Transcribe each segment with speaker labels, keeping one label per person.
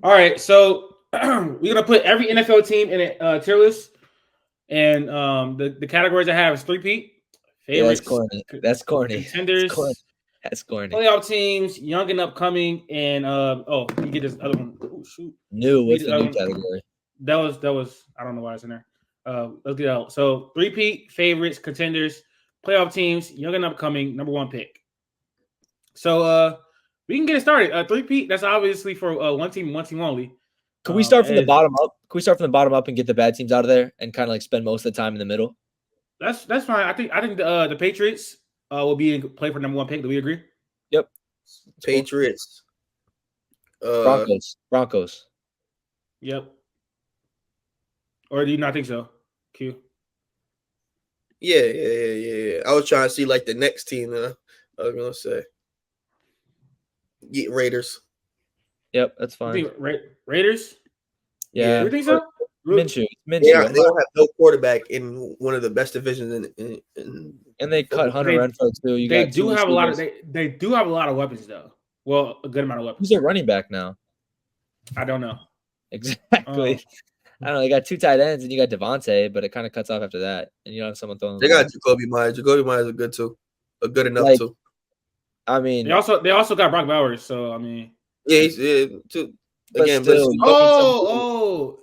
Speaker 1: All right, so we're gonna put every NFL team in a tier list, and the categories I have is three-peat,
Speaker 2: Yeah, that's
Speaker 1: favorites,
Speaker 2: corny. That's corny. That's corny.
Speaker 1: contenders,
Speaker 2: That's corny.
Speaker 1: playoff teams, young and upcoming, and let me get this other one. Oh shoot,
Speaker 2: New.
Speaker 1: let me
Speaker 2: What's
Speaker 1: get
Speaker 2: the
Speaker 1: this other
Speaker 2: new
Speaker 1: one.
Speaker 2: category?
Speaker 1: That was I don't know why it's in there. Let's get it out. So three-peat, favorites, contenders, playoff teams, young and upcoming, number one pick. So we can get it started. Three-peat. That's obviously for one team only.
Speaker 2: Can we start from the
Speaker 1: As
Speaker 2: bottom up? Can we start from the bottom up and get the bad teams out of there and kind of like spend most of the time in the middle?
Speaker 1: that's fine. I think the Patriots will be in play for number one pick. Do we agree?
Speaker 2: Yep.
Speaker 3: Patriots.
Speaker 2: Broncos.
Speaker 1: Yep. Or do you not think so? Q.
Speaker 3: Yeah. I was trying to see like the next team. I was gonna say, Raiders.
Speaker 2: Yep, that's
Speaker 1: You
Speaker 2: fine.
Speaker 1: think Raiders?
Speaker 2: Yeah.
Speaker 1: You think so?
Speaker 2: Minshew.
Speaker 3: They don't have no quarterback in one of the best divisions in
Speaker 2: And they cut Hunter Renfro too. You
Speaker 1: They
Speaker 2: got
Speaker 1: do
Speaker 2: two
Speaker 1: have a lot of
Speaker 2: receivers.
Speaker 1: they do have a lot of weapons though. Well, a good amount of weapons.
Speaker 2: Who's their running back now?
Speaker 1: I don't know.
Speaker 2: Exactly. I don't know. They got two tight ends and you got Devontae, but it kind of cuts off after that. And you don't have someone throwing.
Speaker 3: They got Jacoby Myers. Jacoby Myers is good too. Good enough
Speaker 2: like,
Speaker 3: too.
Speaker 2: I mean,
Speaker 1: they also got Brock Bowers. So I mean,
Speaker 3: yeah, he's too.
Speaker 2: But
Speaker 3: Again,
Speaker 2: still,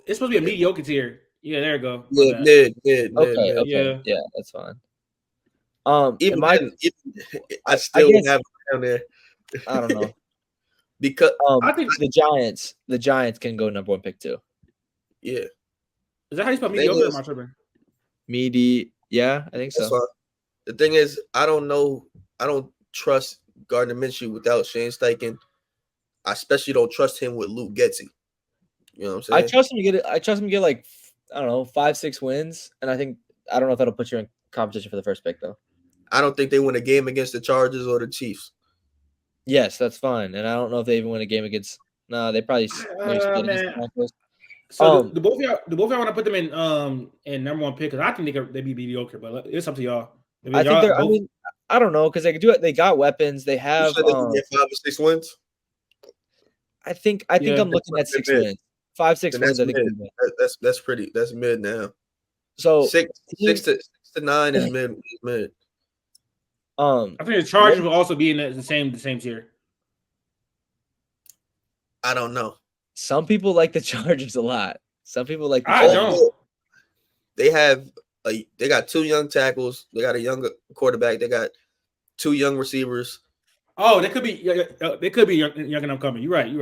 Speaker 1: it's supposed to be a mediocre tier. Yeah, there you go.
Speaker 3: Yeah, mid.
Speaker 2: Okay, yeah, that's fine.
Speaker 3: Even I still have him down there.
Speaker 2: I don't know
Speaker 3: because
Speaker 1: I think
Speaker 2: the Giants can go number one pick too.
Speaker 3: Yeah,
Speaker 1: is that how you spell mediocre? Or am I tripping?
Speaker 2: Yeah, I think so.
Speaker 3: The thing is, I don't trust Gardner Minshew without Shane Steichen. I especially don't trust him with Luke Getsy. You know what I'm saying?
Speaker 2: I trust him to get like, I don't know, 5-6 wins, and I don't know if that'll put you in competition for the first pick though.
Speaker 3: I don't think they win a game against the Chargers or the Chiefs.
Speaker 2: Yes, that's fine, and I don't know if they even win a game against. No, they probably maybe split against the Broncos.
Speaker 1: So the both of y'all want to put them in number one pick because I think they'd be mediocre, but it's up to y'all.
Speaker 2: I think they're. I mean, I don't know because they could do it. They got weapons. They have.
Speaker 3: You said they can get 5 or 6 wins.
Speaker 2: I think I'm looking at 6 wins. 5-6 wins. I think
Speaker 3: that's pretty. That's mid now.
Speaker 2: So
Speaker 3: 6 to 9 is mid.
Speaker 1: I think the Chargers will also be in the same tier.
Speaker 3: I don't know.
Speaker 2: Some people like the Chargers a lot. Some people like the
Speaker 1: Chargers. I don't.
Speaker 3: They got 2 young tackles. They got a young quarterback. They got 2 young receivers.
Speaker 1: Oh, they could be young and upcoming. You're right.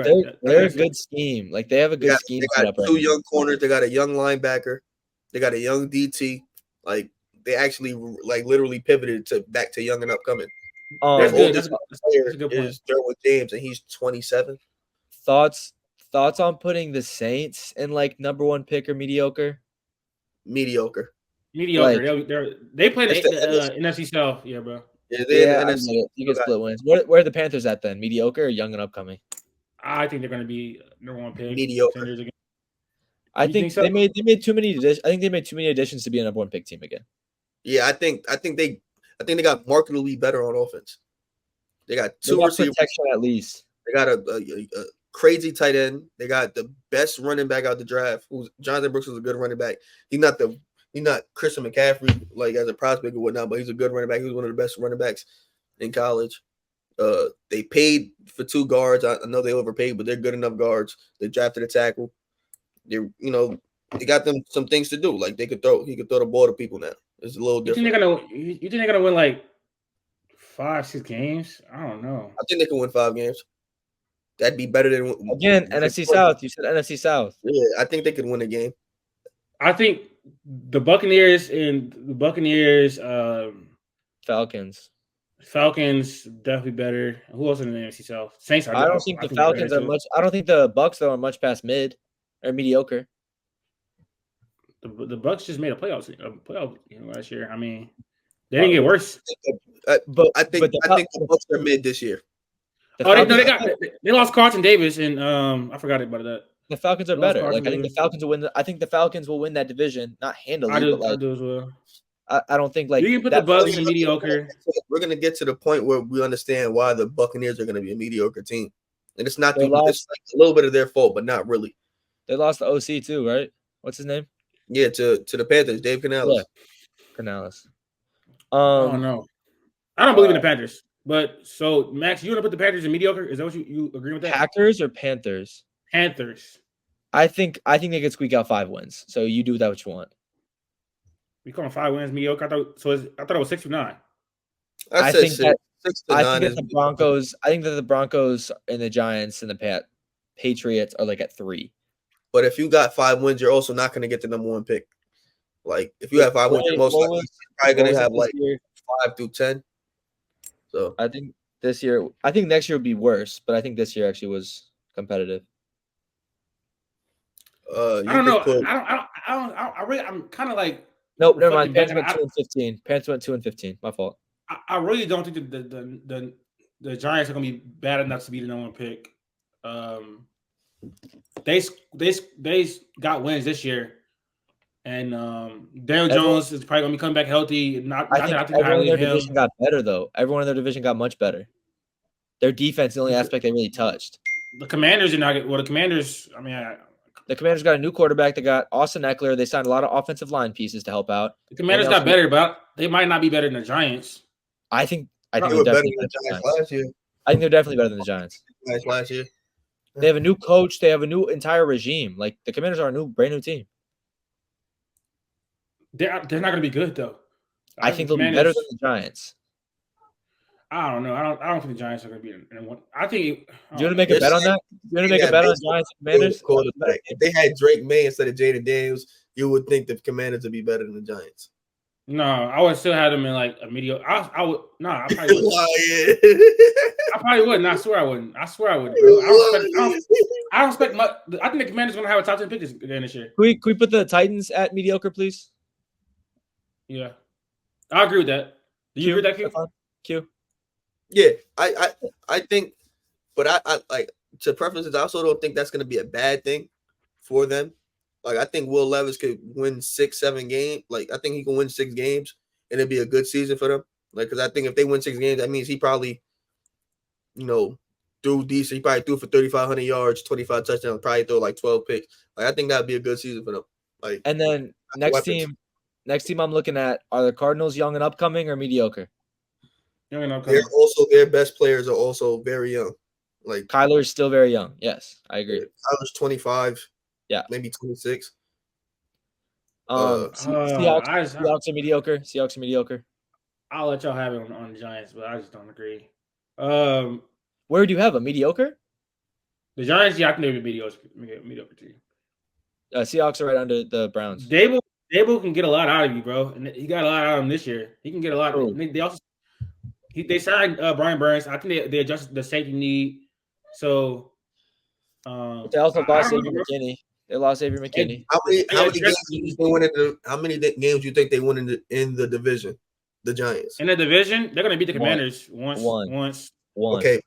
Speaker 2: They're a good scheme. Like they have a good scheme.
Speaker 3: They got 2 young corners. They got a young linebacker. They got a young DT. Like they actually literally pivoted back to young and upcoming.
Speaker 1: That's good. That's a good point.
Speaker 3: Is Derwin James, and he's 27.
Speaker 2: Thoughts on putting the Saints in like number one pick or mediocre?
Speaker 3: Mediocre.
Speaker 1: Like, they play the NFC South. Yeah, bro.
Speaker 3: Yeah,
Speaker 2: you get split wins. Where are the Panthers at then? Mediocre or young and upcoming?
Speaker 1: I think they're going to be number one pick.
Speaker 3: Mediocre.
Speaker 2: I think so? they made too many. I think they made too many additions to be a number one pick team again.
Speaker 3: Yeah, I think they got markedly better on offense. They got 2 receivers
Speaker 2: protection at least.
Speaker 3: They got a crazy tight end. They got the best running back out the draft. Jonathan Brooks was a good running back. He's not Christian McCaffrey like as a prospect or whatnot, but he's a good running back. He was one of the best running backs in college. They paid for 2 guards. I know they overpaid, but they're good enough guards. They drafted a tackle. They got them some things to do. Like he could throw the ball to people now. It's a little different.
Speaker 1: You think they're gonna win like 5-6 games? I don't know.
Speaker 3: I think they can win 5 games. That'd be better than
Speaker 2: NFC South. You said NFC South.
Speaker 3: Yeah, I think they could win a game.
Speaker 1: I think the Buccaneers Falcons definitely better. Who else in the NFC South? Saints.
Speaker 2: I don't think the Falcons are much. I don't think the Bucs though are much past mid or mediocre.
Speaker 1: The Bucs just made a playoff last year. I mean, they didn't get worse.
Speaker 3: But I think the Bucs are mid this year.
Speaker 1: They lost Carlton Davis and I forgot about that.
Speaker 2: The Falcons are better. Like I think the Falcons will win. I think the Falcons will win that division, not handily.
Speaker 1: I do as well.
Speaker 2: I don't think like
Speaker 1: you can put the Bucs in mediocre.
Speaker 3: We're gonna get to the point where we understand why the Buccaneers are gonna be a mediocre team. and it's not
Speaker 2: They
Speaker 3: it's
Speaker 2: lost.
Speaker 3: like a little bit of their fault, but not really.
Speaker 2: They lost the OC too, right? What's his name?
Speaker 3: Yeah, to the Panthers, Dave Canales.
Speaker 2: Yeah, Canales.
Speaker 1: I don't know. I don't believe in the Panthers. But so Max, you want to put the Panthers in mediocre? Is that what you agree with that?
Speaker 2: Packers or Panthers?
Speaker 1: Panthers.
Speaker 2: I think they could squeak out 5 wins. So you do with that what you want.
Speaker 1: We call them 5 wins mediocre. I thought it was 6 or 9.
Speaker 2: I
Speaker 3: said
Speaker 2: think that
Speaker 3: 6 to
Speaker 2: I
Speaker 3: 9
Speaker 2: think
Speaker 3: is
Speaker 2: that the Broncos. I think that the Broncos and the Giants and the Patriots are like at 3.
Speaker 3: But if you got 5 wins, you're also not going to get the number 1 pick. Like if you have 5 wins, you're most likely probably going to have like 5 through 10. So
Speaker 2: I think this year. I think next year would be worse, but I think this year actually was competitive.
Speaker 3: I
Speaker 1: don't know. I'm kind of like.
Speaker 2: Nope, never mind.
Speaker 1: reflecting
Speaker 2: Panthers
Speaker 1: back,
Speaker 2: went 2-15. Panthers went 2-15. My fault.
Speaker 1: I really don't think that the Giants are going to be bad enough to be the number 1 pick. They got wins this year, and Daniel Jones is probably going to be coming back healthy.
Speaker 2: I think everyone in their division got better though. Everyone in their division got much better. Their defense is the only aspect they really touched.
Speaker 1: The Commanders are not. Well, the Commanders. I mean,
Speaker 2: the Commanders got a new quarterback. They got Austin Eckler. They signed a lot of offensive line pieces to help out.
Speaker 1: The Commanders got better, but they might not be better than the Giants.
Speaker 2: I think
Speaker 3: they were better than the Giants last year.
Speaker 2: I think they're definitely better than the Giants.
Speaker 3: Last year.
Speaker 2: They have a new coach. They have a new entire regime. Like the Commanders are a brand new team.
Speaker 1: They're not going to be good though.
Speaker 2: I think they'll be better than the Giants.
Speaker 1: I don't know. I don't think the Giants are going to be in one. I think.
Speaker 2: Do you want to make a bet on that? Do you want to make a bet on Giants and Commanders?
Speaker 3: If they had Drake May instead of Jaden Daniels, you would think the Commanders would be better than the Giants.
Speaker 1: No, I would still have them in like a mediocre. I would. No, I probably wouldn't. I probably wouldn't. I swear I wouldn't. Bro. I don't expect much. I think the Commanders are going to have a top 10 pick again this year.
Speaker 2: Can we put the Titans at mediocre, please?
Speaker 1: Yeah, I agree with that. Do you agree with that,
Speaker 2: Q?
Speaker 3: Yeah, I think, but I like to preferences. I also don't think that's going to be a bad thing for them. Like I think Will Levis could win 6-7 games. Like I think he can win 6 games, and it'd be a good season for them. Like because I think if they win 6 games, that means he probably, threw decent. He probably threw for 3,500 yards, 25 touchdowns, probably throw like 12 picks. Like I think that'd be a good season for them. Like
Speaker 2: and then next team I'm looking at are the Cardinals young and upcoming or mediocre?
Speaker 1: Young and upcoming.
Speaker 3: Their best players are also very young. Like
Speaker 2: Kyler's still very young. Yes, I agree.
Speaker 3: Kyler's 25.
Speaker 2: Yeah,
Speaker 3: maybe 26.
Speaker 2: Seahawks are mediocre. Seahawks are mediocre.
Speaker 1: I'll let y'all have it on the Giants, but I just don't agree.
Speaker 2: Where do you have a mediocre?
Speaker 1: The Giants, yeah, I think they're mediocre too.
Speaker 2: Seahawks are right under the Browns.
Speaker 1: Dable can get a lot out of you, bro, and he got a lot out of him this year. He can get a lot.
Speaker 2: Oh.
Speaker 1: They also signed Brian Burns. I think they adjusted the safety need. So
Speaker 2: they also lost Avery McKinney. They lost Avery McKinney.
Speaker 3: How many games do you think they won in the division? The Giants
Speaker 1: in the division, they're gonna beat the Commanders once.
Speaker 3: Okay,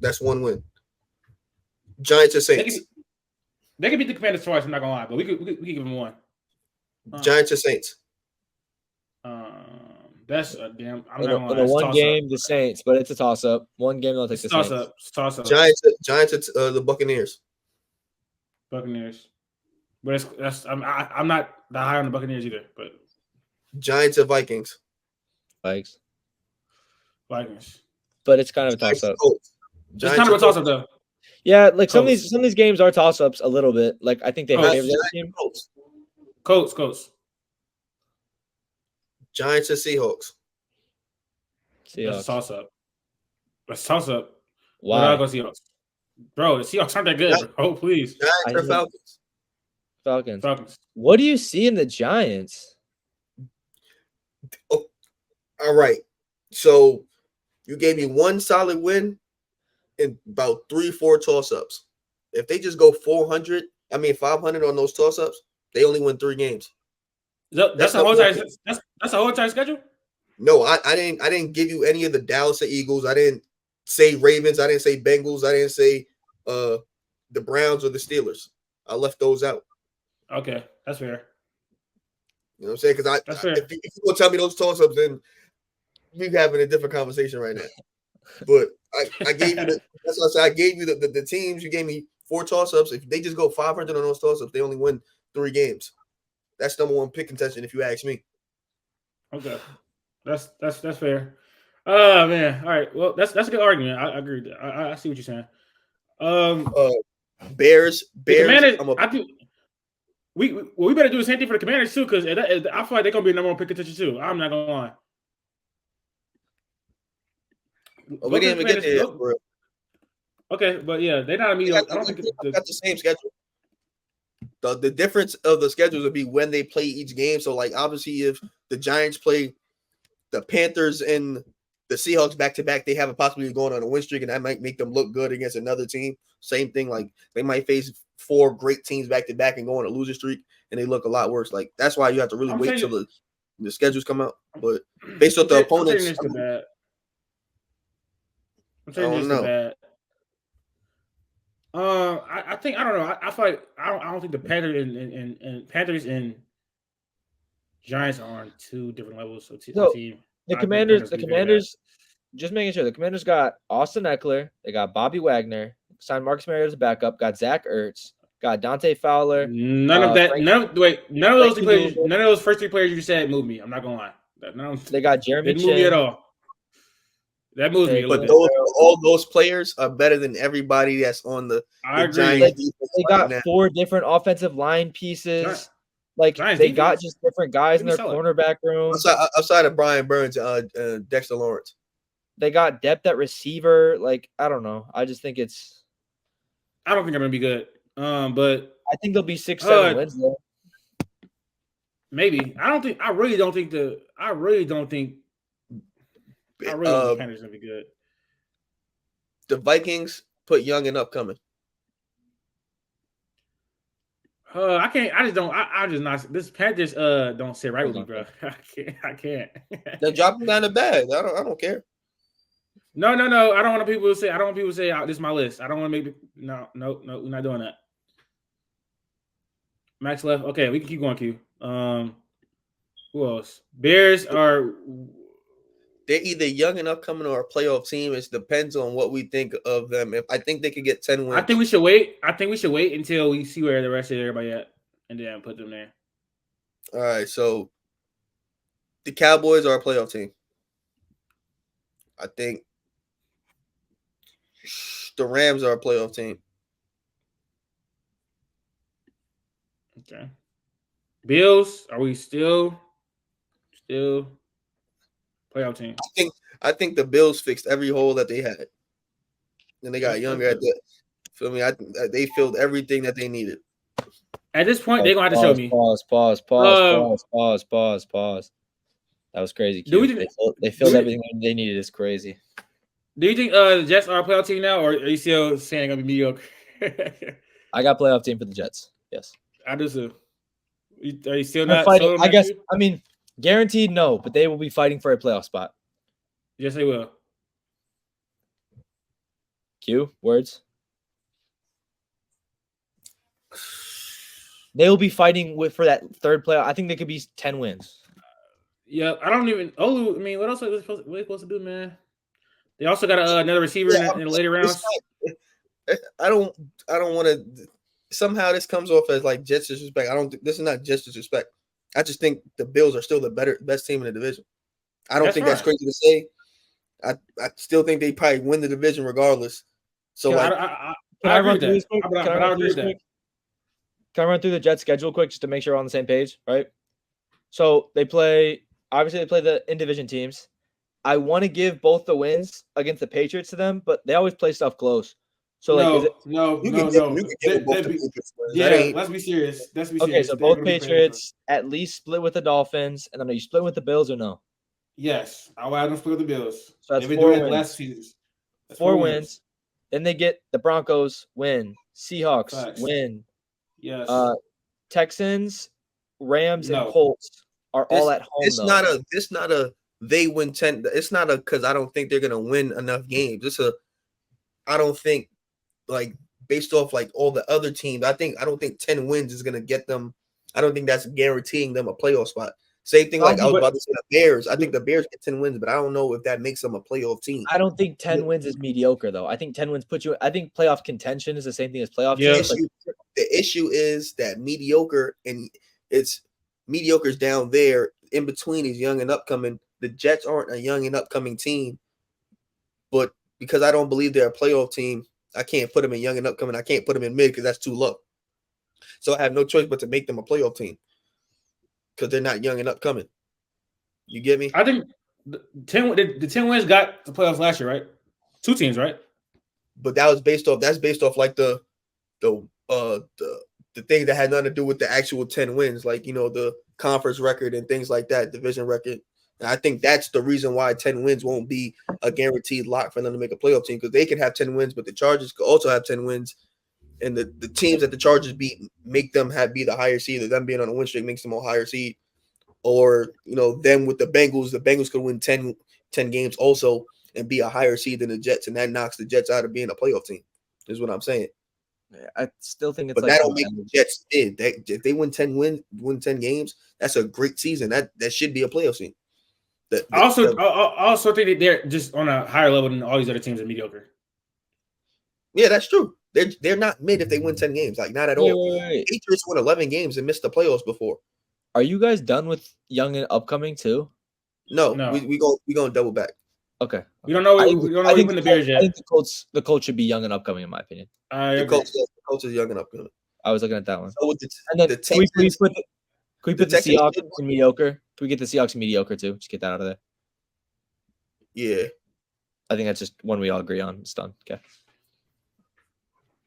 Speaker 3: that's 1 win. Giants or Saints.
Speaker 1: They can beat the Commanders twice. I'm not gonna lie, but we could give them 1.
Speaker 3: Giants or Saints.
Speaker 1: That's a damn. I'm
Speaker 2: in
Speaker 1: not gonna lie.
Speaker 2: In a one game, the Saints, but it's a toss up. One game, they'll take the Saints.
Speaker 1: Toss up.
Speaker 3: Giants, the Buccaneers.
Speaker 1: Buccaneers, but I'm not that high on the Buccaneers either. But
Speaker 3: Giants or Vikings.
Speaker 2: Vikings.
Speaker 1: But
Speaker 2: it's kind of a toss up.
Speaker 1: It's kind of a toss up though.
Speaker 2: Yeah, like some of these games are toss ups a little bit. Like I think they favor their team.
Speaker 1: Colts.
Speaker 3: Giants or Seahawks.
Speaker 1: That's a toss up.
Speaker 2: Why?
Speaker 1: I'll go Seahawks. Bro, the Seahawks aren't that good, bro. Please.
Speaker 3: Giants or
Speaker 2: Falcons. What do you see in the Giants?
Speaker 3: Oh, all right. So you gave me 1 solid win and about 3-4 toss-ups. If they just go 500 on those toss-ups, they only win 3 games.
Speaker 1: That's the whole entire schedule?
Speaker 3: No, I didn't give you any of the Dallas or Eagles. I didn't say Ravens. I didn't say Bengals. I didn't say the Browns or the Steelers. I left those out.
Speaker 1: Okay, that's fair.
Speaker 3: You know what I'm saying? Because if you gonna tell me those toss-ups, then we're having a different conversation right now. But I gave you that's what I said. I gave you the teams. You gave me 4 toss-ups. If they just go 500 on those toss-ups, they only win 3 games. That's number 1 pick contention, if you ask me.
Speaker 1: Okay, that's fair. Oh man, all right. Well, that's a good argument. I agree with that. I see what you're saying.
Speaker 3: Bears.
Speaker 1: The Commanders. I think we better do the same thing for the Commanders too, because I feel like they're gonna be a number 1 pick contention too. I'm not gonna lie.
Speaker 3: We didn't even get there yet, bro.
Speaker 1: Okay, but yeah, they're not immediate. I don't think
Speaker 3: they got the same schedule. The difference of the schedules would be when they play each game. So, like, obviously, if the Giants play the Panthers and the Seahawks back to back, they have a possibility of going on a win streak, and that might make them look good against another team. Same thing, like they might face 4 great teams back to back and go on a loser streak, and they look a lot worse. Like that's why you have to really wait till the schedules come out. But based on the opponents,
Speaker 1: I'm saying this is bad. I think I don't know. I feel like I don't think the Panthers and Giants are on 2 different levels of team.
Speaker 2: The Commanders, just making sure the Commanders got Austin Eckler, they got Bobby Wagner, signed Marcus Mariota as a backup, got Zach Ertz, got Dante Fowler.
Speaker 1: None of those 3 players, none of those first 3 players you said moved me. I'm not gonna lie.
Speaker 2: They got Jeremy
Speaker 1: Didn't move me at all. That moves me.
Speaker 3: But all those players are better than everybody that's on the Giants.
Speaker 2: They got 4 different offensive line pieces. Giants they got just different guys in their cornerback room.
Speaker 3: Outside of Brian Burns, Dexter Lawrence.
Speaker 2: They got depth at receiver. Like, I don't know. I just think it's.
Speaker 1: I don't think I'm gonna be good. But
Speaker 2: I think they'll be 6-7 wins though.
Speaker 1: Maybe. I really don't think the Panthers gonna be good.
Speaker 3: The Vikings put young and upcoming.
Speaker 1: I can't. I just don't. I just not. This Panthers don't sit right with me, bro. I can't.
Speaker 3: They drop them down the bag. I don't care.
Speaker 1: No. I don't want people to say. This is my list. I don't want to make. No. We're not doing that. Max left. Okay, we can keep going. Q. Who else? Bears are.
Speaker 3: They're either young and upcoming or a playoff team. It depends on what we think of them. If I think they could get 10 wins.
Speaker 1: I think we should wait. Until we see where the rest of everybody at, and then put them there.
Speaker 3: All right, so the Cowboys are a playoff team. I think the Rams are a playoff team.
Speaker 1: Okay. Bills, are we still playoff team?
Speaker 3: I think the Bills fixed every hole that they had. And they got younger at that. Feel me? They filled everything that they needed.
Speaker 1: At this point, they're gonna have to show me.
Speaker 2: Pause. That was crazy. They filled everything they needed. It's crazy.
Speaker 1: Do you think the Jets are a playoff team now, or are you still saying they're gonna be mediocre?
Speaker 2: I got playoff team for the Jets. Yes.
Speaker 1: I do too. Are you still not
Speaker 2: fighting? I guess. I mean, guaranteed no, but they will be fighting for a playoff spot.
Speaker 1: Yes, they will.
Speaker 2: Q words. They will be fighting for that 3rd playoff. I think they could be 10 wins.
Speaker 1: Yeah, I don't even. I mean, what else are they supposed to do, man? They also got another receiver in the later rounds.
Speaker 3: I don't want to. Somehow this comes off as like Jets disrespect. This is not Jets disrespect. I just think the Bills are still the best team in the division. I don't think that's crazy to say. I still think they probably win the division regardless. So
Speaker 2: can I run through this quick? Can I run through the Jets schedule quick just to make sure we're on the same page, right? So they play the in-division teams. I want to give both the wins against the Patriots to them, but they always play stuff close. So
Speaker 1: no. Let's be serious.
Speaker 2: Okay, so both Patriots at least split with the Dolphins, and then are you split with the Bills or no?
Speaker 1: Yes, I'll have them split with the Bills.
Speaker 2: So that's 4 wins.
Speaker 1: Last season.
Speaker 2: 4 wins. Then they get the Broncos win, Seahawks win.
Speaker 1: Yes.
Speaker 2: Texans, Rams, and Colts are all at home.
Speaker 3: It's not a they win 10. It's not a because I don't think they're gonna win enough games. I don't think like based off like all the other teams. I don't think 10 wins is gonna get them. I don't think that's guaranteeing them a playoff spot. Same thing like I was
Speaker 1: But-
Speaker 3: about to say the Bears. I think the Bears get 10 wins, but I don't know if that makes them a playoff team.
Speaker 2: I don't think 10 wins is mediocre though. I think 10 wins put you. I think playoff contention is the same thing as playoff
Speaker 1: Yeah.
Speaker 2: teams. Like,
Speaker 3: The issue is that mediocre and it's mediocre's down there. In between is young and upcoming. The Jets aren't a young and upcoming team, but because I don't believe they're a playoff team, I can't put them in young and upcoming. I can't put them in mid because that's too low. So I have no choice but to make them a playoff team because they're not young and upcoming. You get me?
Speaker 1: I think the 10 wins got the playoffs last year, right? 2 teams, right?
Speaker 3: But that was based off. That's based off like the thing that had nothing to do with the actual 10 wins, like the conference record and things like that, division record. And I think that's the reason why 10 wins won't be a guaranteed lock for them to make a playoff team because they can have 10 wins, but the Chargers could also have 10 wins. And the teams that the Chargers beat make them be the higher seed, or them being on a win streak makes them a higher seed. Or, them with the Bengals could win 10 games also and be a higher seed than the Jets. And that knocks the Jets out of being a playoff team, is what I'm saying.
Speaker 2: I still think it's
Speaker 3: But that don't make the Jets mid. If they win 10 games, that's a great season. That should be a playoff team.
Speaker 1: I also think that they're just on a higher level than all these other teams are mediocre.
Speaker 3: Yeah, that's true. They're not mid if they win 10 games, like not at all.
Speaker 2: Wait.
Speaker 3: Patriots won 11 games and missed the playoffs before.
Speaker 2: Are you guys done with young and upcoming too?
Speaker 3: No.
Speaker 1: No.
Speaker 3: we going double back.
Speaker 2: Okay.
Speaker 1: We don't know.
Speaker 2: I
Speaker 1: We don't know even the Bears
Speaker 2: I
Speaker 1: yet.
Speaker 2: think the Colts should be young and upcoming in my opinion.
Speaker 3: The coach is young and upcoming.
Speaker 2: I was looking at that one.
Speaker 3: So with
Speaker 2: And then
Speaker 3: the
Speaker 2: can we
Speaker 3: Texans,
Speaker 2: put the
Speaker 3: Texans
Speaker 2: Seahawks
Speaker 3: should-
Speaker 2: in mediocre? Can we get the Seahawks in mediocre too? Just get that out of there.
Speaker 3: yeah.
Speaker 2: I think that's just one we all agree on. It's done. Okay.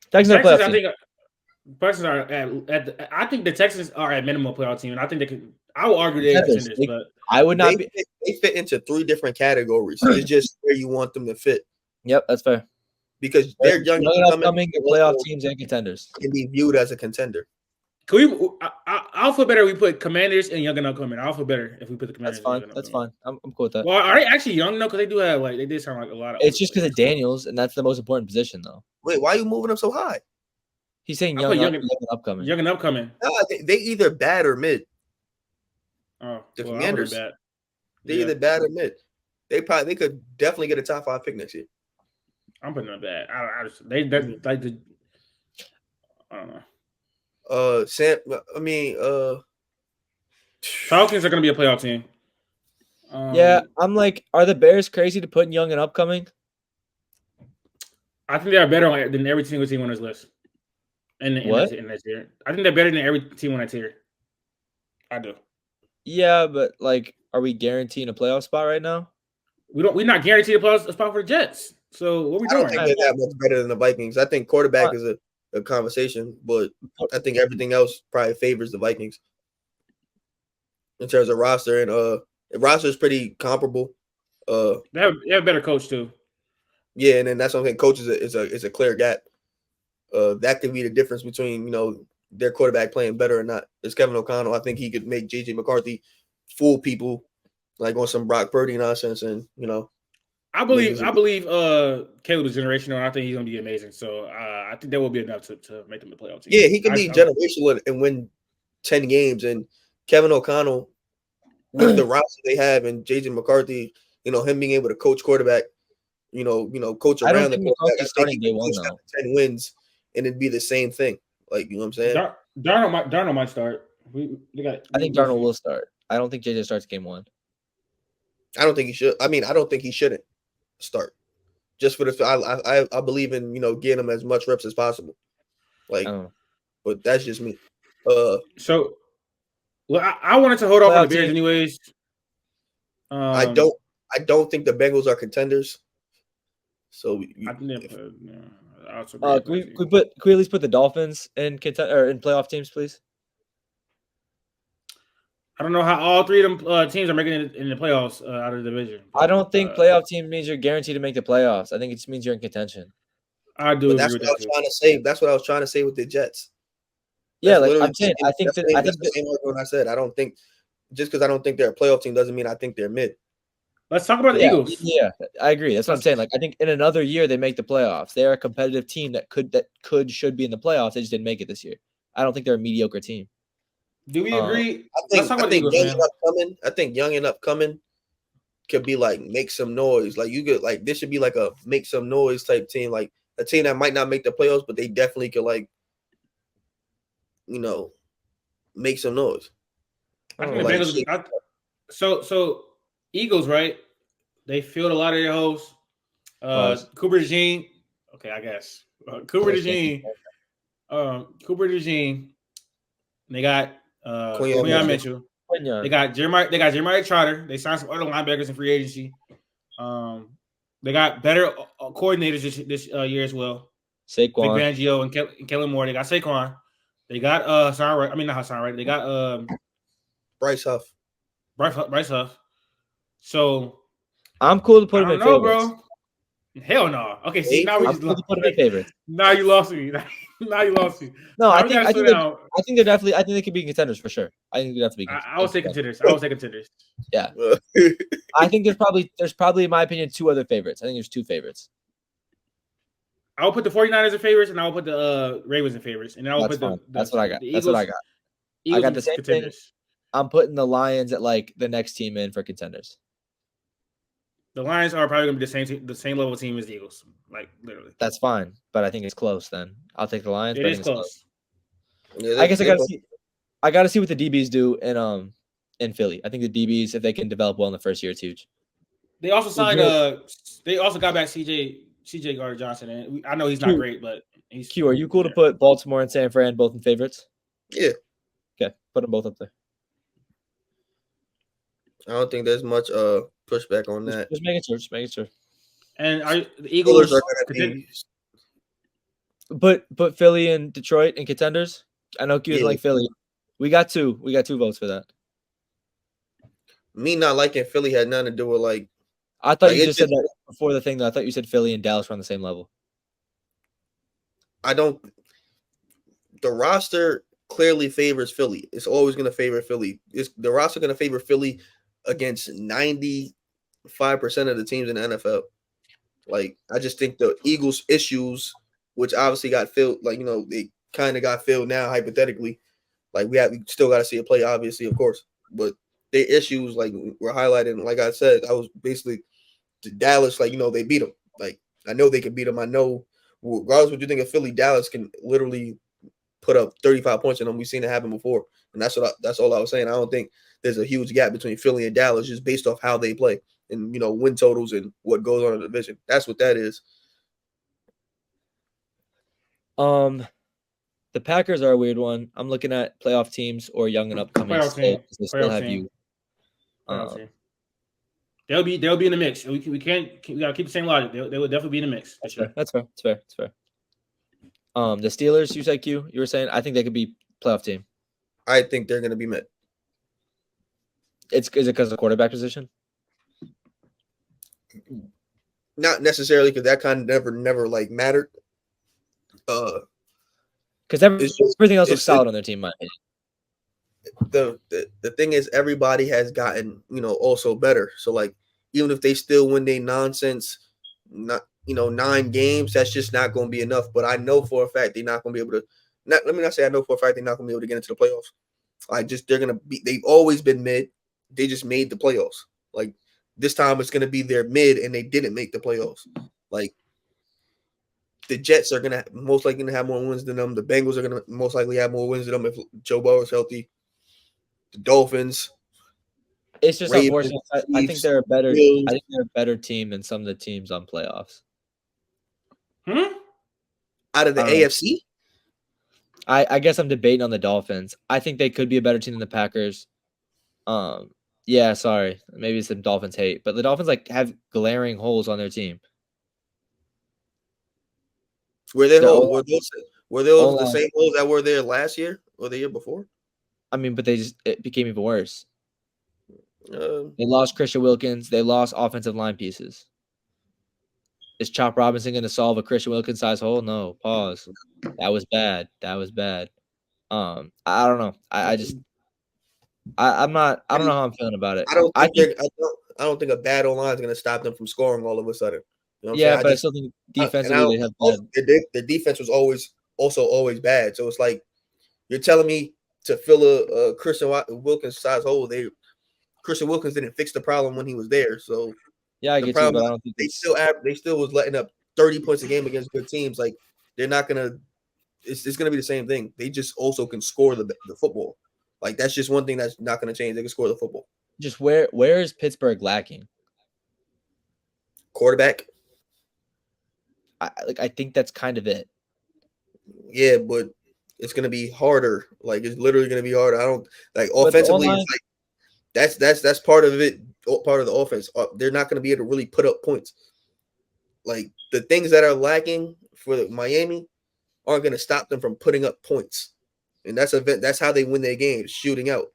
Speaker 2: Texans are playoff team.
Speaker 1: Texans are I think the Texans are at minimum playoff team, and I think they could. I will argue they're contenders, but
Speaker 2: I would not be.
Speaker 3: They fit into 3 different categories. It's just where you want them to fit
Speaker 2: Yep, that's fair.
Speaker 3: because they're young and
Speaker 2: upcoming playoff teams and contenders.
Speaker 3: can be viewed as a contender.
Speaker 1: can we? I'll feel better if we put Commanders and young and upcoming. I'll feel better if we put the Commanders.
Speaker 2: That's fine.
Speaker 1: and young and
Speaker 2: That's
Speaker 1: upcoming.
Speaker 2: fine. I'm cool with that.
Speaker 1: Well, are they actually young though? Because they do have they did sound like a lot of.
Speaker 2: It's just because of Daniels, and that's the most important position, though.
Speaker 3: Wait, why are you moving them so high?
Speaker 2: He's saying
Speaker 1: I
Speaker 2: young,
Speaker 1: put young
Speaker 2: and upcoming.
Speaker 1: young and upcoming.
Speaker 3: They either bad or mid.
Speaker 1: Oh,
Speaker 3: The
Speaker 1: well,
Speaker 3: Commanders.
Speaker 1: bad.
Speaker 3: They're either bad or mid. They could definitely get a top 5 pick next year.
Speaker 1: I'm putting them bad. I don't know. Falcons are going to be a playoff team.
Speaker 2: Yeah, I'm like, are the Bears crazy to put young and upcoming?
Speaker 1: I think they are better than every single team on this list. In this tier. I think they're better than every team on that tier. I do.
Speaker 2: Yeah, but like, are we guaranteeing a playoff spot right now?
Speaker 1: We're not guaranteed a spot for the Jets. So what are we
Speaker 3: I don't
Speaker 1: doing?
Speaker 3: think they're that much better than the Vikings. I think quarterback is a conversation, but I think everything else probably favors the Vikings in terms of roster. And the roster is pretty comparable.
Speaker 1: They have a better coach too.
Speaker 3: Yeah, and then that's what I'm saying. Coach is a clear gap. That could be the difference between their quarterback playing better or not. It's Kevin O'Connell. I think he could make JJ McCarthy fool people like on some Brock Purdy nonsense, and
Speaker 1: I believe Caleb is generational, and I think he's gonna be amazing. So I think that will be enough to make them the playoff team.
Speaker 3: Yeah, he can be generational and win 10 games. And Kevin O'Connell, with the roster they have, and JJ McCarthy, him being able to coach quarterback, coach
Speaker 2: I don't
Speaker 3: around the
Speaker 2: think
Speaker 3: quarterback.
Speaker 2: McCarthy's starting day one though.
Speaker 3: 10 wins, and it'd be the same thing. Like, you know what I'm saying?
Speaker 1: Darnold might start.
Speaker 2: I think Darnold will start. I don't think JJ starts game 1.
Speaker 3: I don't think he should. I mean, I don't think he shouldn't start. Just for the I believe in getting him as much reps as possible. Like, but that's just me.
Speaker 1: So, well, I wanted to hold off on the Bears anyways.
Speaker 3: I don't think the Bengals are contenders. So
Speaker 2: can we at least put the Dolphins in in playoff teams, please?
Speaker 1: I don't know how all 3 of them teams are making it in the playoffs out of the division.
Speaker 2: I don't think playoff team means you're guaranteed to make the playoffs. I think it just means you're in contention.
Speaker 1: I do.
Speaker 3: That's what I was trying to say. That's what I was trying to say with the Jets.
Speaker 2: Yeah, like I'm saying, I think
Speaker 3: that's the same argument I said. I don't think just because I don't think they're a playoff team doesn't mean I think they're mid.
Speaker 1: Let's talk about the Eagles.
Speaker 2: Yeah, I agree. That's what I'm saying. Like, I think in another year they make the playoffs. They're a competitive team that should be in the playoffs. They just didn't make it this year. I don't think they're a mediocre team.
Speaker 1: Do we agree?
Speaker 3: I
Speaker 1: Let's
Speaker 3: think
Speaker 1: talk
Speaker 3: I
Speaker 1: about the
Speaker 3: think
Speaker 1: Eagles,
Speaker 3: young
Speaker 1: man.
Speaker 3: and upcoming. I think young and upcoming could be like make some noise. Like you could like this should be like a make some noise type team. Like a team that might not make the playoffs, but they definitely could like make some noise.
Speaker 1: I
Speaker 2: Oh,
Speaker 1: think the
Speaker 3: like
Speaker 1: Bengals. So Eagles, right? They filled a lot of their holes.
Speaker 2: Pause.
Speaker 1: Cooper DeJean. Okay, I guess Cooper DeJean. Cooper DeJean. They got Quinyon Mitchell. They got Jeremiah Trotter. They signed some other linebackers in free agency. They got better coordinators this year as well. Vic
Speaker 2: Saquon.
Speaker 1: Fangio and Kellen Moore. They got Saquon. They got Hassan Wright. I mean not Hassan Wright. They got
Speaker 3: Bryce Huff.
Speaker 1: Bryce Huff. So
Speaker 2: I'm cool to put
Speaker 1: I
Speaker 2: him
Speaker 1: don't
Speaker 2: in
Speaker 1: know,
Speaker 2: favorites.
Speaker 1: bro. Hell no. Okay, see now we
Speaker 2: I'm
Speaker 1: just
Speaker 2: cool
Speaker 1: lost.
Speaker 2: to put him in favorites.
Speaker 1: Now you lost me. Now you lost me.
Speaker 2: No,
Speaker 1: Now
Speaker 2: I
Speaker 1: we
Speaker 2: think
Speaker 1: gotta slow down.
Speaker 2: they're definitely. I think they could be contenders for sure. I think they'd have to be.
Speaker 1: I would say contenders. I would say contenders.
Speaker 2: Yeah. I think there's probably in my opinion two other favorites. I think there's two favorites.
Speaker 1: I would put the 49ers in favorites, and I would put the Ravens in favorites, and then I would
Speaker 2: That's
Speaker 1: put
Speaker 2: fine. That's what I got. That's what I got.
Speaker 1: Eagles
Speaker 2: I got the same
Speaker 1: contenders.
Speaker 2: thing. I'm putting the Lions at like the next team in for contenders.
Speaker 1: The Lions are probably going to be the same level team as the Eagles, like literally.
Speaker 2: That's fine, but I think it's close. Then I'll take the Lions.
Speaker 1: It
Speaker 2: but
Speaker 1: is close.
Speaker 3: Yeah,
Speaker 2: I guess I gotta see what the DBs do in Philly. I think the DBs, if they can develop well in the first year, it's huge.
Speaker 1: They also signed they also got back CJ Gardner Johnson, and I know he's not great, but he's
Speaker 2: Q. Are you cool to put Baltimore and San Fran both in favorites?
Speaker 3: Yeah.
Speaker 2: Okay, put them both up there.
Speaker 3: I don't think there's much pushback on that.
Speaker 2: Just making sure.
Speaker 1: And the Eagles
Speaker 3: are going to be.
Speaker 2: But Philly and Detroit and contenders. I know Q doesn't like Philly. We got two votes for that.
Speaker 3: Me not liking Philly had nothing to do with like.
Speaker 2: I thought you just said that before the thing. Though I thought you said Philly and Dallas were on the same level.
Speaker 3: I don't. The roster clearly favors Philly. It's always going to favor Philly. The roster going to favor Philly against 95% of the teams in the NFL. Like I just think the Eagles' issues, which obviously got filled, like they kind of got filled now hypothetically. Like we still got to see a play, obviously, of course, but their issues like were highlighted. Like I said, I was basically to Dallas. Like they beat them. Like I know they can beat them. I know, regardless of what you think of Philly, Dallas can literally put up 35 points on them. We've seen it happen before, and that's all I was saying. I don't think there's a huge gap between Philly and Dallas just based off how they play and win totals and what goes on in the division. That's what that is.
Speaker 2: The Packers are a weird one. I'm looking at playoff teams or young and upcoming. They still have you.
Speaker 1: They'll be in the mix. We gotta keep the same logic. They will definitely be in the mix.
Speaker 2: That's fair. That's fair. The Steelers, you said Q. You were saying I think they could be playoff team.
Speaker 3: I think they're gonna be met.
Speaker 2: Is it because of the quarterback position?
Speaker 3: Not necessarily, because that kind of never like mattered.
Speaker 2: Because everything else looks solid on their team, in my opinion.
Speaker 3: The thing is, everybody has gotten also better. So like, even if they still win their nonsense, 9 games, that's just not going to be enough. But I know for a fact they're not going to be able to. Let me not say I know for a fact they're not going to be able to get into the playoffs. They're going to be. They've always been mid. They just made the playoffs. Like this time, it's going to be their mid, and they didn't make the playoffs. Like the Jets are going to most likely going to have more wins than them. The Bengals are going to most likely have more wins than them if Joe Burrow is healthy. The Dolphins.
Speaker 2: It's just Ravens, unfortunate. I think they're a better. Bills. I think they're a better team than some of the teams on playoffs.
Speaker 3: Out of the AFC.
Speaker 2: I guess I'm debating on the Dolphins. I think they could be a better team than the Packers. Yeah, sorry. Maybe some Dolphins hate, but the Dolphins have glaring holes on their team.
Speaker 3: Were those the same holes that were there last year or the year before?
Speaker 2: I mean, but it became even worse. They lost Christian Wilkins. They lost offensive line pieces. Is Chop Robinson going to solve a Christian Wilkins size hole? No. Pause. That was bad. I don't know. I don't know how I'm feeling about it.
Speaker 3: I don't think a bad O-line is going to stop them from scoring all of a sudden. You know what
Speaker 2: I still think defensively they have bad.
Speaker 3: Their defense was always bad. So it's like you're telling me to fill a Christian Wilkins size hole. Christian Wilkins didn't fix the problem when he was there. So
Speaker 2: Yeah, I
Speaker 3: the
Speaker 2: get you,
Speaker 3: problem
Speaker 2: but I don't think
Speaker 3: they
Speaker 2: it's
Speaker 3: still was letting up 30 points a game against good teams. Like they're not gonna. It's gonna be the same thing. They just also can score the football. Like that's just one thing that's not gonna change. They can score the football.
Speaker 2: just where is Pittsburgh lacking?
Speaker 3: Quarterback,
Speaker 2: I think that's kind of it.
Speaker 3: yeah, but it's gonna be harder. Like it's literally gonna be harder. I don't like
Speaker 2: But the
Speaker 3: offensively.
Speaker 2: O-line,
Speaker 3: It's like that's part of it. Part of the offense. They're not gonna be able to really put up points. Like the things that are lacking for Miami aren't gonna stop them from putting up points, and that's how they win their games, shooting out.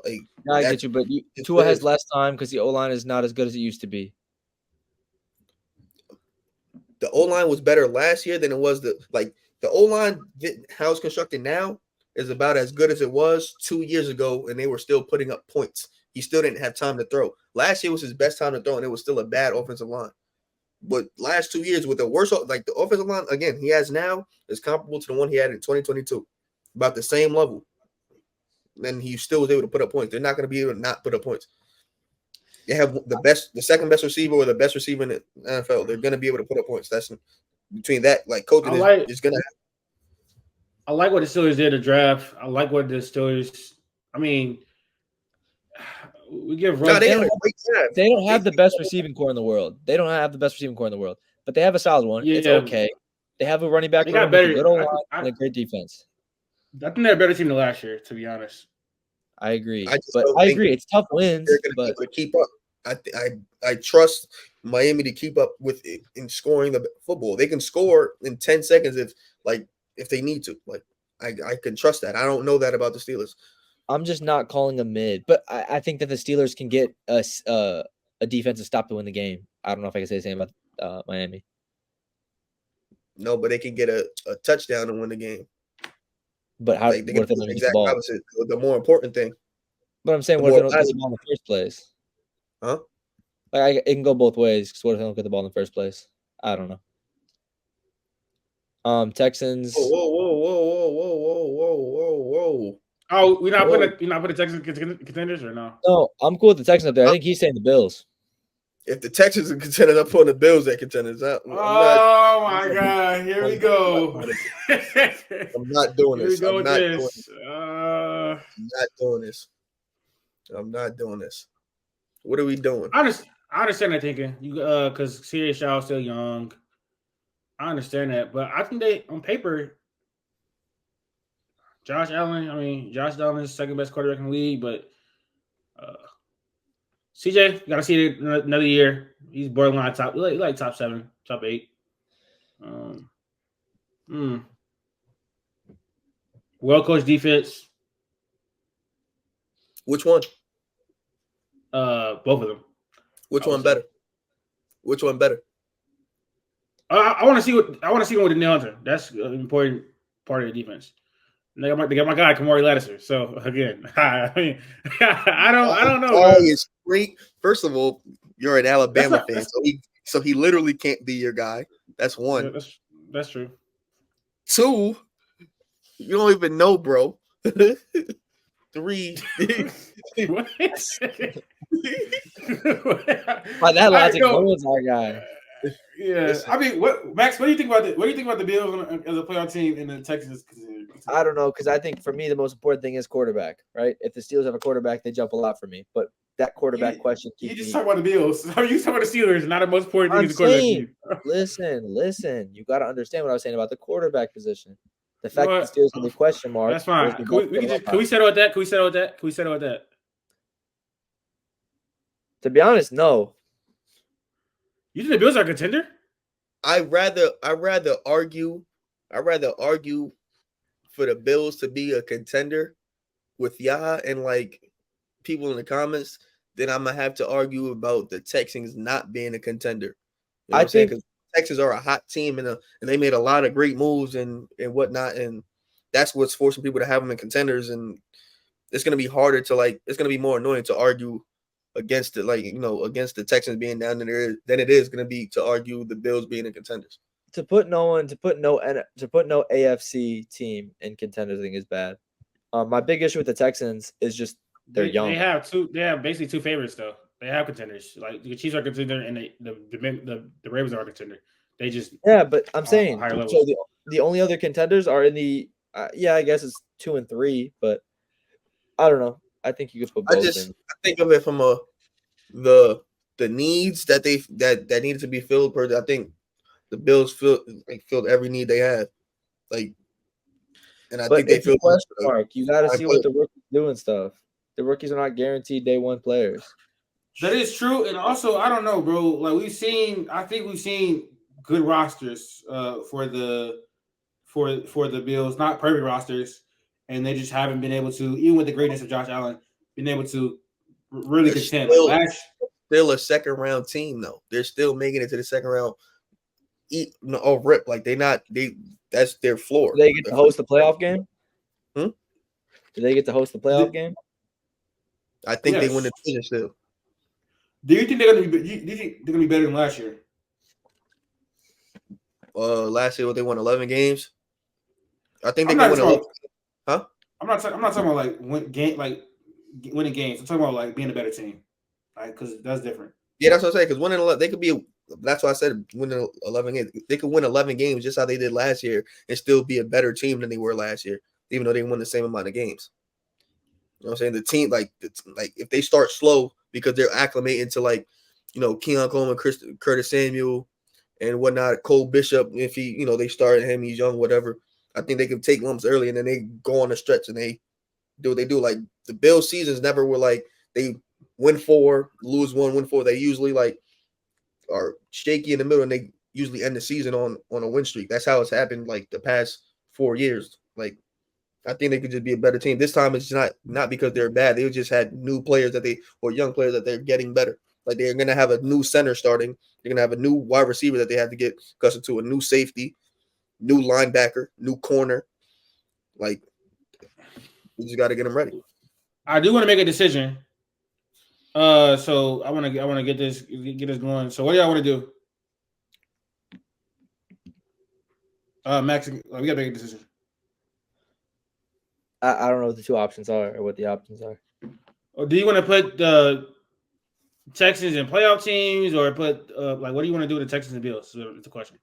Speaker 3: Like
Speaker 2: yeah, I
Speaker 3: that's
Speaker 2: get you, but
Speaker 3: it's
Speaker 2: Tua
Speaker 3: what it
Speaker 2: has
Speaker 3: is.
Speaker 2: less time because the O line is not as good as it used to be.
Speaker 3: The O line was better last year than it was the O line how it's constructed now is about as good as it was 2 years ago, and they were still putting up points. He still didn't have time to throw. Last year was his best time to throw, and it was still a bad offensive line. But last 2 years with the worst, like the offensive line again he has now is comparable to the one he had in 2022, about the same level. And he still was able to put up points. They're not going to be able to not put up points. They have the second best receiver or the best receiver in the NFL. They're going to be able to put up points. That's between that, like coaching is going to.
Speaker 1: I like what the Steelers did to draft. I like what the Steelers. I mean, we give
Speaker 3: No,
Speaker 1: Russ.
Speaker 3: they
Speaker 2: Don't have the best receiving core in the world. They don't have the best receiving core in the world, but they have a solid one.
Speaker 1: Yeah,
Speaker 2: it's okay. They have a running back
Speaker 1: they
Speaker 2: room
Speaker 1: got
Speaker 2: with a
Speaker 1: better.
Speaker 2: good O line and a great defense.
Speaker 1: I think they're a better team than last year, to be honest.
Speaker 2: I agree,
Speaker 3: I just
Speaker 2: but
Speaker 3: don't
Speaker 2: I
Speaker 3: think
Speaker 2: agree. It's tough wins,
Speaker 3: they're going to be
Speaker 2: but
Speaker 3: able to keep up. I trust Miami to keep up with it in scoring the football. They can score in 10 seconds if they need to. Like I can trust that. I don't know that about the Steelers.
Speaker 2: I'm just not calling a mid. But I think that the Steelers can get a defensive stop to win the game. I don't know if I can say the same about Miami.
Speaker 3: No, but they can get a touchdown and win the game.
Speaker 2: But how?
Speaker 3: Like they
Speaker 2: What
Speaker 3: can
Speaker 2: if they
Speaker 3: do
Speaker 2: don't
Speaker 3: the
Speaker 2: get the
Speaker 3: exact
Speaker 2: ball?
Speaker 3: opposite. The more important thing.
Speaker 2: But I'm saying,
Speaker 3: The
Speaker 2: what if they
Speaker 3: more
Speaker 2: don't get the
Speaker 3: valuable.
Speaker 2: ball in the first place?
Speaker 3: Huh?
Speaker 2: Like it can go both ways. Because what if they don't get the ball in the first place? I don't know. Texans.
Speaker 3: Whoa.
Speaker 1: Oh, we're not putting Texans contenders or no?
Speaker 2: No, I'm cool with the Texans up there. I think he's saying the Bills.
Speaker 3: If the Texans are contenders, I'm putting the Bills at contenders.
Speaker 1: Oh my God! Here we go.
Speaker 3: I'm not doing
Speaker 1: Here we
Speaker 3: this.
Speaker 1: go
Speaker 3: I'm
Speaker 1: with
Speaker 3: not
Speaker 1: this.
Speaker 3: doing this. I'm not doing this. What are we doing?
Speaker 1: I understand that thinking. You because CJ Shaw's still young. I understand that, but I think they on paper, Josh Allen. I mean, Josh Allen is the second best quarterback in the league, but CJ, you gotta see it another year. He's borderline top, like top 7, top 8. Well coached defense.
Speaker 3: Which one?
Speaker 1: Both of them.
Speaker 3: Which one better? Which one better?
Speaker 1: I want to see what with the Hunter. That's an important part of the defense. They got my guy Kamari Lattiser. So again, I mean, I don't know.
Speaker 3: Guy is great. First of all, you're an Alabama fan, so he literally can't be your guy. That's one.
Speaker 1: Yeah, that's true.
Speaker 3: 2, you don't even know, bro. 3.
Speaker 2: What? By that logic, no one's our guy.
Speaker 1: Yeah, listen. I mean, Max? What do you think about What do you think about the Bills as a playoff team in the Texans?
Speaker 2: I don't know, because I think for me the most important thing is quarterback. Right? If the Steelers have a quarterback, they jump a lot for me. But that quarterback question.
Speaker 1: You just talk about the Bills. How are you talking about the Steelers? Not the most important thing is the quarterback.
Speaker 2: Listen. You got to understand what I was saying about the quarterback position. The fact that the Steelers have a question mark.
Speaker 1: That's fine. Can we settle with that? Can we settle with that?
Speaker 2: To be honest, no.
Speaker 1: You think the Bills are a contender?
Speaker 3: I'd rather argue for the Bills to be a contender with y'all and like people in the comments than I'm gonna have to argue about the Texans not being a contender. You know I think because Texans are a hot team and they made a lot of great moves and whatnot, and that's what's forcing people to have them in contenders. And it's gonna be harder to it's gonna be more annoying to argue against it, against the Texans being down there than it is going to be to argue the Bills being in contenders.
Speaker 2: To put no AFC team in contenders, I think is bad. My big issue with the Texans is just they're young.
Speaker 1: They have basically two favorites though. They have contenders. Like the Chiefs are a contender, and the Ravens are a contender. They just
Speaker 2: but I'm saying
Speaker 1: higher levels.
Speaker 2: so the only other contenders are in the I guess it's 2 and 3, but I don't know. I think you could put both in.
Speaker 3: I think of it from the needs that that needed to be filled. I think the Bills filled every need they have. And I think they feel
Speaker 2: question mark. You got to see what the rookies do and stuff. The rookies are not guaranteed day one players.
Speaker 1: That is true, and also I don't know, bro. Like I think we've seen good rosters for the Bills, not perfect rosters, and they just haven't been able to, even with the greatness of Josh Allen, been able to really contend.
Speaker 3: Still a second round team though. They're still making it to the second round. Rip, like that's their floor.
Speaker 2: Do they get to host the playoff game?
Speaker 3: Do
Speaker 2: they get to host the playoff game?
Speaker 3: I think they win the division still.
Speaker 1: Do you think they're gonna be better than last year?
Speaker 3: Last year, they won 11 games. I think they can win 11. Huh?
Speaker 1: I'm not talking about like winning games. I'm talking about like being a better team, right? Because that's different.
Speaker 3: Yeah, that's what I'm saying. Because winning 11, they could be. That's why I said winning 11 games. They could win 11 games just how they did last year and still be a better team than they were last year, even though they won the same amount of games. You know what I'm saying? The team, like if they start slow because they're acclimating to Keon Coleman, Curtis Samuel, and whatnot, Cole Bishop. If they start him, he's young, whatever. I think they can take lumps early and then they go on a stretch and they do what they do. Like the Bills seasons never were like they win 4, lose 1, win 4. They usually are shaky in the middle and they usually end the season on a win streak. That's how it's happened like the past 4 years. Like I think they could just be a better team. This time it's not because they're bad. They just had new players or young players that they're getting better. Like they're gonna have a new center starting. They're gonna have a new wide receiver that they have to get accustomed to, a new safety, new linebacker, new corner. Like we just got to get them ready.
Speaker 1: I do want to make a decision. So I want to get this going. So what do y'all want to do? Max, we got to make a decision.
Speaker 2: I don't know what the two options are or what the options are.
Speaker 1: Or do you want to put the Texans in playoff teams, or put what do you want to do with the Texans and Bills? Is the question.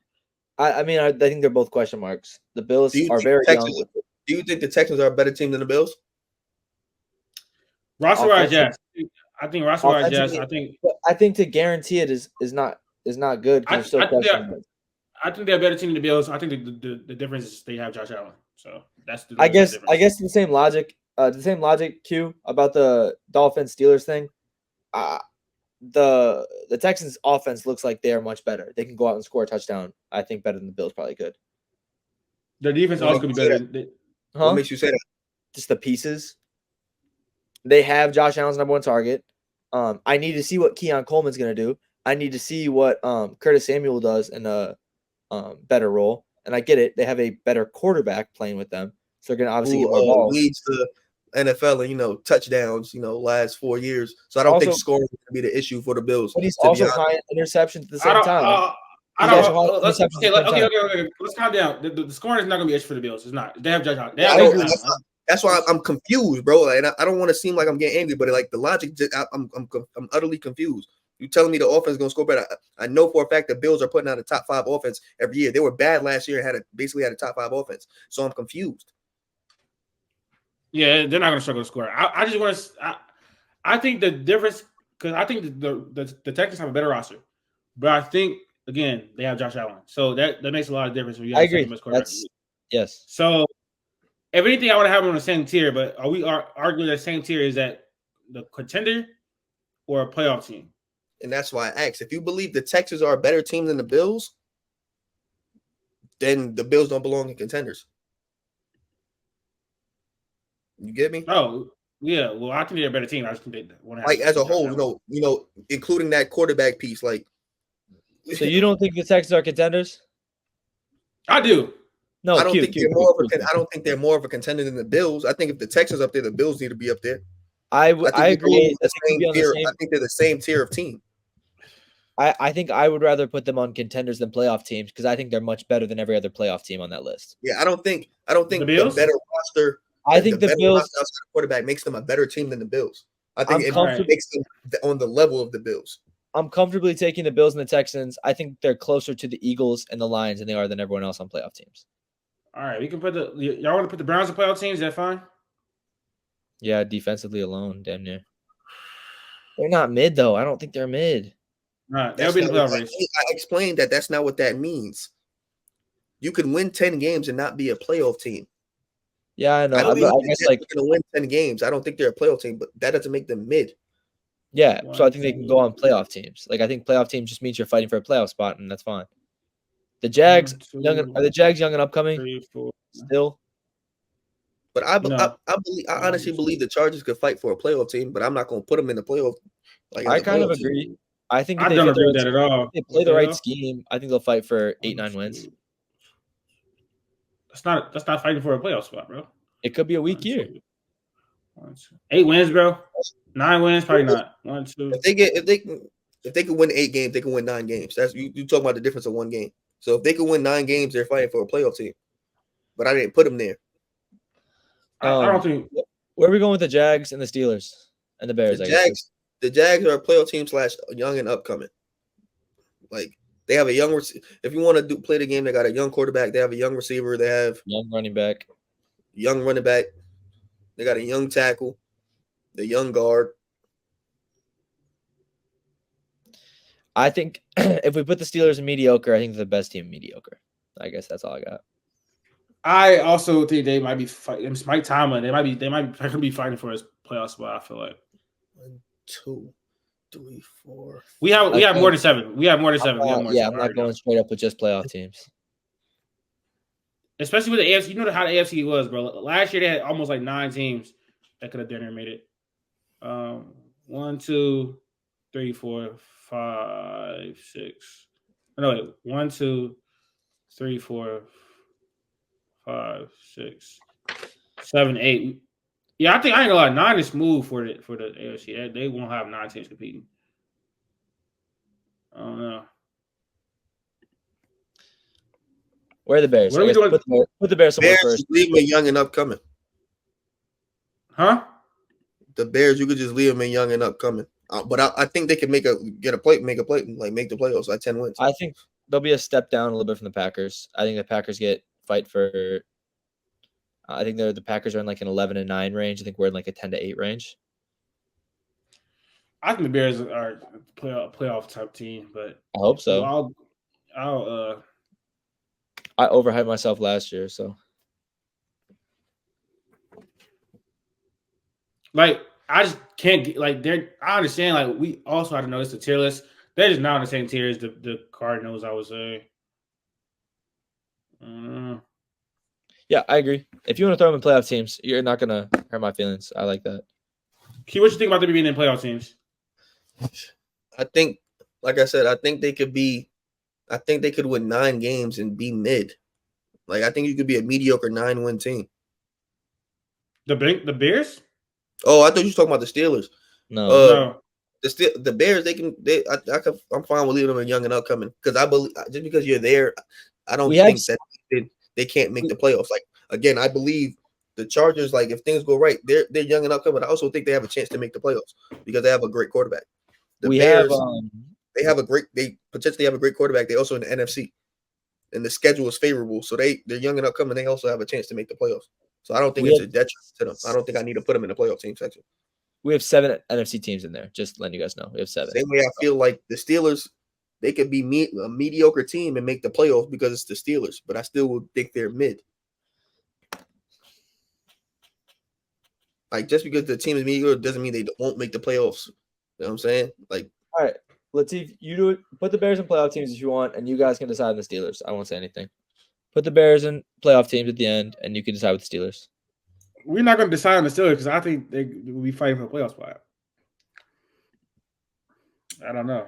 Speaker 2: I think they're both question marks. The Bills are very young.
Speaker 3: Do you think the Texans are a better team than the Bills?
Speaker 1: Roster-wise, yes. I think roster-wise, yes.
Speaker 2: I think to guarantee it is not good.
Speaker 1: I think they're a better team than the Bills. I think the difference is they have Josh Allen. So that's the
Speaker 2: difference. I guess the same logic, Q, about the Dolphins Steelers thing. The Texans offense looks like they are much better. They can go out and score a touchdown. I think better than the Bills probably could.
Speaker 1: Their defense also could be better.
Speaker 3: What makes you say that?
Speaker 2: Just the pieces. They have Josh Allen's number 1 target. I need to see what Keon Coleman's going to do. I need to see what Curtis Samuel does in a better role. And I get it. They have a better quarterback playing with them. So they're going to obviously get more balls.
Speaker 3: Leads to NFL and, touchdowns, last 4 years. So I don't think scoring is going to be the issue for the Bills.
Speaker 2: But he's also high interceptions at the same time.
Speaker 1: Okay. Let's calm down. The scoring is not going to be an issue for the Bills. It's not. They have Josh Allen.
Speaker 3: That's why I'm confused, bro. And I don't want to seem like I'm getting angry, but the logic, I'm utterly confused. You telling me the offense is going to score better? I know for a fact the Bills are putting out a top 5 offense every year. They were bad last year and basically had a top 5 offense. So I'm confused.
Speaker 1: Yeah, they're not going to struggle to score. I just want to. I think the difference, because I think the Texans have a better roster, but I think again they have Josh Allen, so that makes a lot of difference. When you have
Speaker 2: I agree. Yes.
Speaker 1: So if anything, I want to have them on the same tier. But are we arguing the same tier? Is that the contender or a playoff team?
Speaker 3: And that's why I asked. If you believe the Texans are a better team than the Bills, then the Bills don't belong in contenders. You get me?
Speaker 1: Oh, yeah. Well, I think they're a better team. I just think they want to have
Speaker 3: as a whole, including that quarterback piece.
Speaker 2: So you don't think the Texans are contenders?
Speaker 1: I do.
Speaker 2: No,
Speaker 3: I don't think they're more of a contender than the Bills. I think if the Texans up there, the Bills need to be up there.
Speaker 2: I agree.
Speaker 3: I think they're the same tier of team.
Speaker 2: I think I would rather put them on contenders than playoff teams because I think they're much better than every other playoff team on that list.
Speaker 3: Yeah, I don't think the better roster
Speaker 2: I think the
Speaker 3: better
Speaker 2: Bills.
Speaker 3: roster outside quarterback makes them a better team than the Bills. I think
Speaker 2: I'm
Speaker 3: it
Speaker 2: comfortable.
Speaker 3: makes them on the level of the Bills.
Speaker 2: I'm comfortably taking the Bills and the Texans. I think they're closer to the Eagles and the Lions than they are than everyone else on playoff teams.
Speaker 1: All right, we can put y'all want to put the Browns in playoff teams? Is that fine?
Speaker 2: Yeah, defensively alone, damn near. They're not mid though. I don't think they're mid.
Speaker 1: All right, they'll be in the playoff race.
Speaker 3: I explained that that's not what that means. You can win 10 games and not be a playoff team.
Speaker 2: Yeah, I know.
Speaker 3: I believe
Speaker 2: I guess
Speaker 3: they're going to win 10 games. I don't think they're a playoff team, but that doesn't make them mid.
Speaker 2: Yeah, so I think they can go on playoff teams. Like I think playoff teams just means you're fighting for a playoff spot, and that's fine. The Jags, are the Jags young and upcoming?
Speaker 1: 3, 4.
Speaker 2: Still,
Speaker 3: but I honestly believe the Chargers could fight for a playoff team, but I'm not going to put them in the playoff. Like
Speaker 2: I kind of agree.
Speaker 3: Team.
Speaker 2: I think
Speaker 1: I don't agree with that at all.
Speaker 2: If they play the right scheme, I think they'll fight for 8-9 wins.
Speaker 1: That's not fighting for a playoff spot, bro.
Speaker 2: It could be a weak year.
Speaker 1: 8 wins, bro. 9 wins, probably not. 1, 2.
Speaker 3: If they can win 8 games, they can win 9 games. That's you talking about the difference of 1 game. So if they can win 9 games, they're fighting for a playoff team. But I didn't put them there.
Speaker 1: I don't think.
Speaker 2: Where are we going with the Jags and the Steelers and the Bears?
Speaker 3: The Jags are a playoff team / young and upcoming. Like they have a young. If you want to play the game, they got a young quarterback. They have a young receiver. They have
Speaker 2: young running back.
Speaker 3: They got a young tackle. The young guard.
Speaker 2: I think if we put the Steelers in mediocre, I think they're the best team in mediocre. I guess that's all I got.
Speaker 1: I also think they might be fighting. It's Mike Tomlin. They might be fighting for his playoff spot. I feel like
Speaker 3: 1, 2, 3, 4.
Speaker 1: We have more than 7. We have more than 7.
Speaker 2: I'm not going straight up with just playoff teams.
Speaker 1: Especially with the AFC. You know how the AFC was, bro. Last year they had almost like 9 teams that could have done and made it. 1, 2, 3, 4, 5, 6. No, wait. 1, 2, 3, 4, 5, 6, 7, 8. Yeah, I ain't gonna lie. 9 is smooth for the AFC. They won't have 9 teams competing. I don't know.
Speaker 2: Where are the Bears?
Speaker 1: What are we doing?
Speaker 2: Put the Bears somewhere first.
Speaker 3: Leave them young and upcoming.
Speaker 1: Huh?
Speaker 3: The Bears, you could just leave them in young and upcoming. But I think they could make the playoffs like 10 wins.
Speaker 2: I think they'll be a step down a little bit from the Packers. I think the Packers fight for. I think the Packers are in like an 11-9 range. I think we're in like a 10-8 range.
Speaker 1: I think the Bears are a playoff type team, but
Speaker 2: I hope so. I overhyped myself last year, so.
Speaker 1: Like I just can't get like they're. I understand. Like we also have to notice the tier list. They're just not on the same tier as the Cardinals. I would say.
Speaker 2: Yeah, I agree. If you want to throw them in playoff teams, you're not gonna hurt my feelings. I like that.
Speaker 1: Key, what you think about them being in playoff teams?
Speaker 3: I think, like I said, I think they could win 9 games and be mid. Like I think you could be a mediocre 9-win team.
Speaker 1: The Bears?
Speaker 3: Oh, I thought you were talking about the Steelers.
Speaker 2: No.
Speaker 3: The Bears, I'm fine with leaving them in young and upcoming because I believe just because you're there, I don't think that they can't make the playoffs. Like again, I believe the Chargers, like if things go right, they're young and upcoming. I also think they have a chance to make the playoffs because they have a great quarterback. The Bears, they potentially have a great quarterback. They also in the NFC, and the schedule is favorable, so they're young and upcoming. They also have a chance to make the playoffs. So I don't think it's a detriment to them. I don't think I need to put them in the playoff team section.
Speaker 2: We have 7 NFC teams in there. Just letting you guys know, we have 7.
Speaker 3: Same way I feel like the Steelers, they could be a mediocre team and make the playoffs because it's the Steelers, but I still would think they're mid. Like just because the team is mediocre doesn't mean they won't make the playoffs. You know what I'm saying? Like,
Speaker 2: all right, Latif, you do it. Put the Bears in playoff teams if you want, and you guys can decide on the Steelers. I won't say anything. Put the Bears in playoff teams at the end, and you can decide with the Steelers.
Speaker 1: We're not going to decide on the Steelers because I think they will be fighting for a playoff spot. I don't know.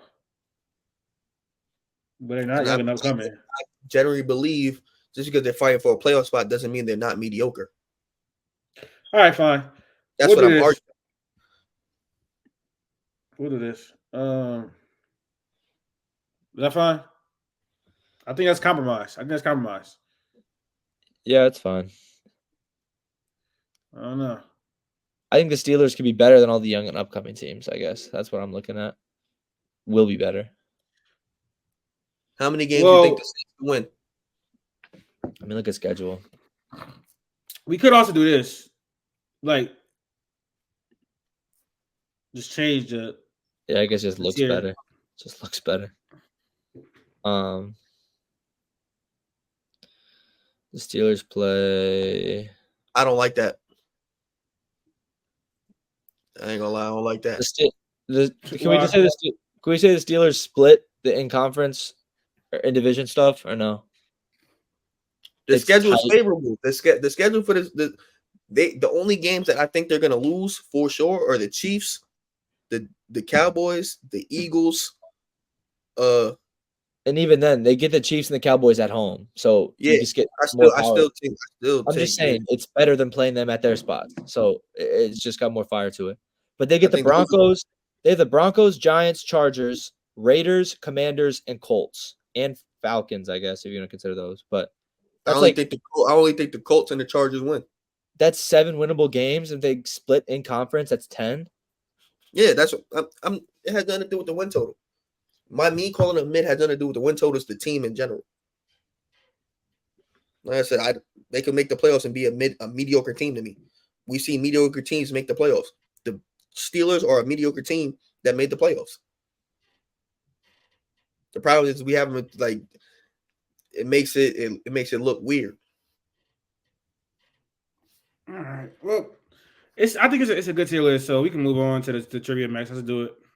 Speaker 1: But they're not young enough coming.
Speaker 3: I generally believe just because they're fighting for a playoff spot doesn't mean they're not mediocre.
Speaker 1: All right, fine.
Speaker 3: That's what I'm arguing.
Speaker 1: We'll do this. Is that fine? I think that's compromise.
Speaker 2: Yeah, it's fine.
Speaker 1: I don't know.
Speaker 2: I think the Steelers could be better than all the young and upcoming teams. I guess that's what I'm looking at. Will be better.
Speaker 3: How many games do you think the Saints can win?
Speaker 2: I mean, look at schedule.
Speaker 1: We could also do this, like, just change the.
Speaker 2: Yeah, I guess it just looks
Speaker 1: here.
Speaker 2: better. Just looks better. The Steelers play.
Speaker 3: I don't like that. I ain't gonna lie, I don't like that.
Speaker 2: Can we just say this? Can we say the Steelers split the in conference or in division stuff or no?
Speaker 3: The
Speaker 2: It's
Speaker 3: schedule is
Speaker 2: tight.
Speaker 3: favorable. The schedule for this the only games that I think they're gonna lose for sure are the Chiefs, the Cowboys, the Eagles.
Speaker 2: And even then, they get the Chiefs and the Cowboys at home, so
Speaker 3: Yeah,
Speaker 2: you just get
Speaker 3: I
Speaker 2: more
Speaker 3: still
Speaker 2: power.
Speaker 3: think
Speaker 2: I'm just saying it's better than playing them at their spots, so it's just got more fire to it. But they
Speaker 3: I
Speaker 2: get the
Speaker 3: think those are-
Speaker 2: Broncos. They have the Broncos, Giants, Chargers, Raiders, Commanders, and Colts, and Falcons. I guess if you don't consider those, but
Speaker 3: I
Speaker 2: that's
Speaker 3: only
Speaker 2: like
Speaker 3: think the Colts and the Chargers win.
Speaker 2: that's 7 winnable games. If they split in conference, that's 10.
Speaker 3: Yeah, that's what it has nothing to do with the win total. Me calling it mid has nothing to do with the win total. It's the team in general. Like I said, they could make the playoffs and be a mediocre team to me. We see mediocre teams make the playoffs. The Steelers are a mediocre team that made the playoffs. The problem is we have them like it makes it look weird.
Speaker 1: All right. Well, I think it's a good tier list, so we can move on to the trivia max. Let's do it.